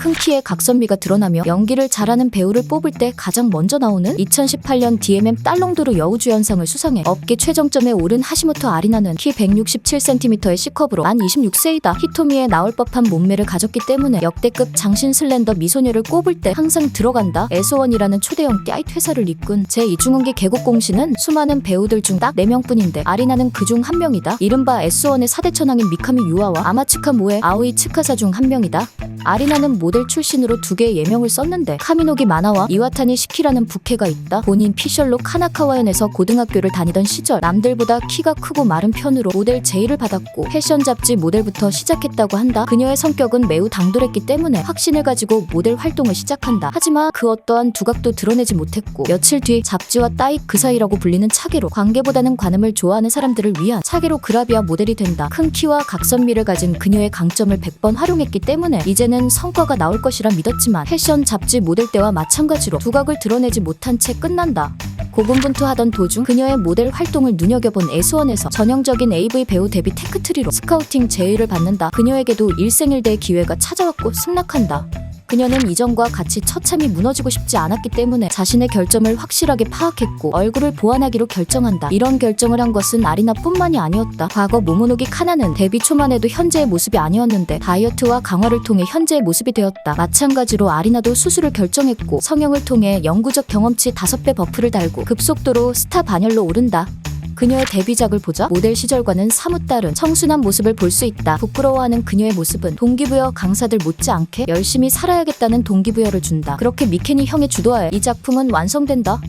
큰 키에 각선미가 드러나며 연기를 잘하는 배우를 뽑을 때 가장 먼저 나오는 2018년 DMM 딸롱도르 여우주연상을 수상해 업계 최정점에 오른 하시모토 아리나는 키 167cm의 C컵으로 만 26세이다. 히토미에 나올 법한 몸매를 가졌기 때문에 역대급 장신 슬렌더 미소녀를 꼽을 때 항상 들어간다. S1이라는 초대형 띠아잇 회사를 이끈 제2중흥기 개국공신은 수많은 배우들 중 딱 4명뿐인데 아리나는 그중 한 명이다. 이른바 S1의 4대 천왕인 미카미 유아와 아마츠카 모에 아오이 츠카사 중 한 명이다. 아리나는 모델 출신으로 2개의 예명을 썼는데 카미노기 마나와 이와타니 시키라는 부캐가 있다. 본인 피셜로 카나카와현에서 고등학교를 다니던 시절 남들보다 키가 크고 마른 편으로 모델 제의를 받았고 패션 잡지 모델부터 시작했다고 한다. 그녀의 성격은 매우 당돌했기 때문에 확신을 가지고 모델 활동을 시작한다. 하지만 그 어떠한 두각도 드러내지 못했고 며칠 뒤 잡지와 따익 그 사이라고 불리는 차게로 관계보다는 관음을 좋아하는 사람들을 위한 차게로 그라비아 모델이 된다. 큰 키와 각선미를 가진 그녀의 강점을 100번 활용했기 때문에 이제는 성과가 나올 것이라 믿었지만 패션 잡지 모델 때와 마찬가지로 두각을 드러내지 못한 채 끝난다. 고군분투하던 도중 그녀의 모델 활동을 눈여겨본 S1에서 전형적인 AV 배우 데뷔 테크트리로 스카우팅 제의를 받는다. 그녀에게도 일생일대의 기회가 찾아왔고 승낙한다. 그녀는 이전과 같이 처참히 무너지고 싶지 않았기 때문에 자신의 결점을 확실하게 파악했고 얼굴을 보완하기로 결정한다. 이런 결정을 한 것은 아리나뿐만이 아니었다. 과거 모모노기 카나는 데뷔 초만 해도 현재의 모습이 아니었는데 다이어트와 강화를 통해 현재의 모습이 되었다. 마찬가지로 아리나도 수술을 결정했고 성형을 통해 영구적 경험치 5배 버프를 달고 급속도로 스타 반열로 오른다. 그녀의 데뷔작을 보자 모델 시절과는 사뭇 다른 청순한 모습을 볼 수 있다. 부끄러워하는 그녀의 모습은 동기부여 강사들 못지않게 열심히 살아야겠다는 동기부여를 준다. 그렇게 미케니 형의 주도하에 이 작품은 완성된다.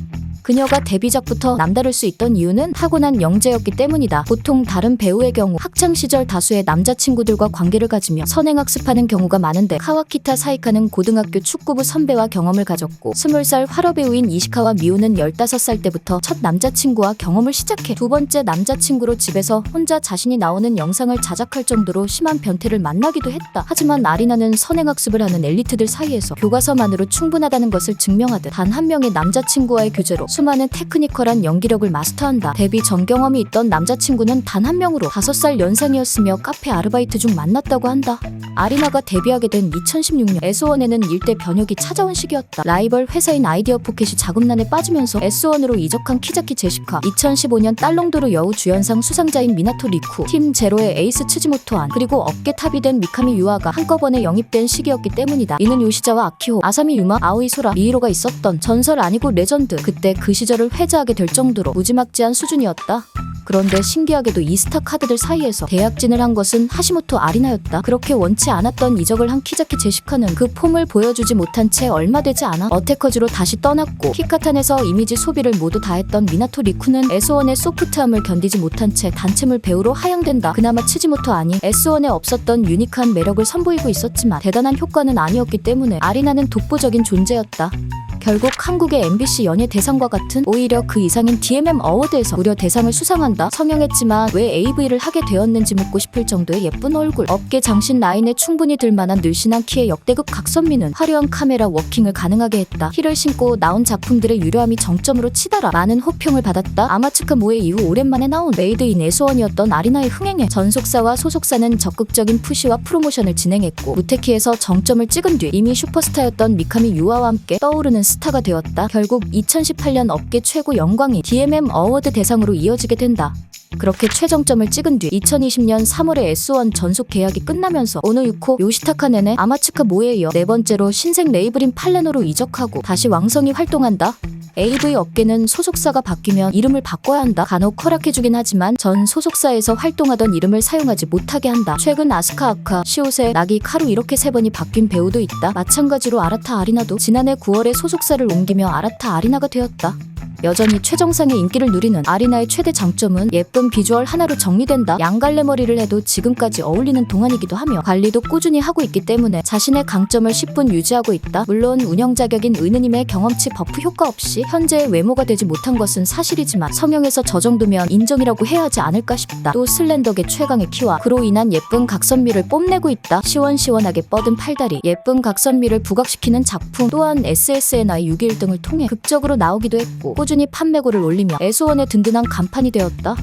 그녀가 데뷔작부터 남다를 수 있던 이유는 타고난 영재였기 때문이다. 보통 다른 배우의 경우 학창시절 다수의 남자친구들과 관계를 가지며 선행학습하는 경우가 많은데 카와키타 사이카는 고등학교 축구부 선배와 경험을 가졌고 20살 활어배우인 이시카와 미오는 15살 때부터 첫 남자친구와 경험을 시작해 두 번째 남자친구로 집에서 혼자 자신이 나오는 영상을 자작할 정도로 심한 변태를 만나기도 했다. 하지만 아리나는 선행학습을 하는 엘리트들 사이에서 교과서만으로 충분하다는 것을 증명하듯 단 한 명의 남자친구와의 교제로 수많은 테크니컬한 연기력을 마스터한다. 데뷔 전 경험이 있던 남자친구는 단 한 명으로 5살 연상이었으며 카페 아르바이트 중 만났다고 한다. 아리나가 데뷔하게 된 2016년 S1에는 일대 변혁이 찾아온 시기였다. 라이벌 회사인 아이디어 포켓이 자금난에 빠지면서 S1으로 이적한 키자키 제시카, 2015년 딸롱도르 여우 주연상 수상자인 미나토 리쿠, 팀 제로의 에이스 츠지모토 안, 그리고 업계 탑이 된 미카미 유아가 한꺼번에 영입된 시기였기 때문이다. 이는 요시자와 아키호, 아사미 유마, 아오이 소라, 미히로가 있었던 전설 아니고 레전드. 그때 그 시절을 회자하게 될 정도로 무지막지한 수준이었다. 그런데 신기하게도 이 스타 카드들 사이에서 대약진을 한 것은 하시모토 아리나였다. 그렇게 원치 않았던 이적을 한 키자키 제시카는 그 폼을 보여주지 못한 채 얼마 되지 않아 어태커즈로 다시 떠났고 히카탄에서 이미지 소비를 모두 다했던 미나토 리쿠는 S1의 소프트함을 견디지 못한 채 단체물 배우로 하향된다. 그나마 츠지모토 아니 S1에 없었던 유니크한 매력을 선보이고 있었지만 대단한 효과는 아니었기 때문에 아리나는 독보적인 존재였다. 결국 한국의 MBC 연예 대상과 같은 오히려 그 이상인 DMM 어워드에서 무려 대상을 수상한다. 성형했지만 왜 AV를 하게 되었는지 묻고 싶을 정도의 예쁜 얼굴, 업계 장신 라인에 충분히 들만한 늘씬한 키의 역대급 각선미는 화려한 카메라 워킹을 가능하게 했다. 힐을 신고 나온 작품들의 유려함이 정점으로 치달아 많은 호평을 받았다. 아마츠카 모에 이후 오랜만에 나온 메이드 인 S1이었던 아리나의 흥행에 전속사와 소속사는 적극적인 푸시와 프로모션을 진행했고 무테키에서 정점을 찍은 뒤 이미 슈퍼스타였던 미카미 유아와 함께 떠오르는 스타가 되었다. 결국 2018년 업계 최고 영광이 DMM 어워드 대상으로 이어지게 된다. 그렇게 최정점을 찍은 뒤 2020년 3월에 S1 전속 계약이 끝나면서 오노 유코, 요시타카 네네, 아마츠카 모에 이어 네 번째로 신생 레이블인 팔레노로 이적하고 다시 왕성히 활동한다. AV 업계는 소속사가 바뀌면 이름을 바꿔야 한다. 간혹 허락해주긴 하지만 전 소속사에서 활동하던 이름을 사용하지 못하게 한다. 최근 아스카 아카, 시오세, 나기, 카루 이렇게 3번이 바뀐 배우도 있다. 마찬가지로 아라타 아리나도 지난해 9월에 소속사를 옮기며 아라타 아리나가 되었다. 여전히 최정상의 인기를 누리는 아리나의 최대 장점은 예쁜 비주얼 하나로 정리된다. 양갈래 머리를 해도 지금까지 어울리는 동안이기도 하며 관리도 꾸준히 하고 있기 때문에 자신의 강점을 10분 유지하고 있다. 물론 운영 자격인 은느님의 경험치 버프 효과 없이 현재의 외모가 되지 못한 것은 사실이지만 성형에서 저 정도면 인정이라고 해야 하지 않을까 싶다. 또 슬렌더계 최강의 키와 그로 인한 예쁜 각선미를 뽐내고 있다. 시원시원하게 뻗은 팔다리, 예쁜 각선미를 부각시키는 작품, 또한 SSNI 6위 1등을 통해 극적으로 나오기도 했고 꾸준히 판매고를 올리며 S1의 든든한 간판이 되었다.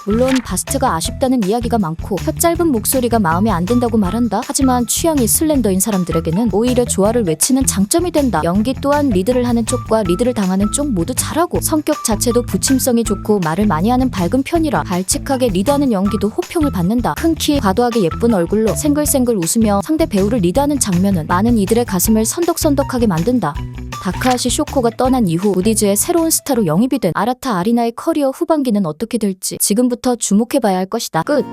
물론 바스트가 아쉽다는 이야기가 많고 혀 짧은 목소리가 마음에 안 든다고 말한다. 하지만 취향이 슬렌더인 사람들에게는 오히려 조화를 외치는 장점이 된다. 연기 또한 리드를 하는 쪽과 리드를 당하는 쪽 모두 잘하고 성격 자체도 부침성이 좋고 말을 많이 하는 밝은 편이라 발칙하게 리드하는 연기도 호평을 받는다. 큰 키, 과도하게 예쁜 얼굴로 생글생글 웃으며 상대 배우를 리드하는 장면은 많은 이들의 가슴을 선덕선덕하게 만든다. 다카하시 쇼코가 떠난 이후 우디즈의 새로운 스타로 영입이 된 아라타 아리나의 커리어 후반기는 어떻게 될지 지금부터 주목해봐야 할 것이다. 끝!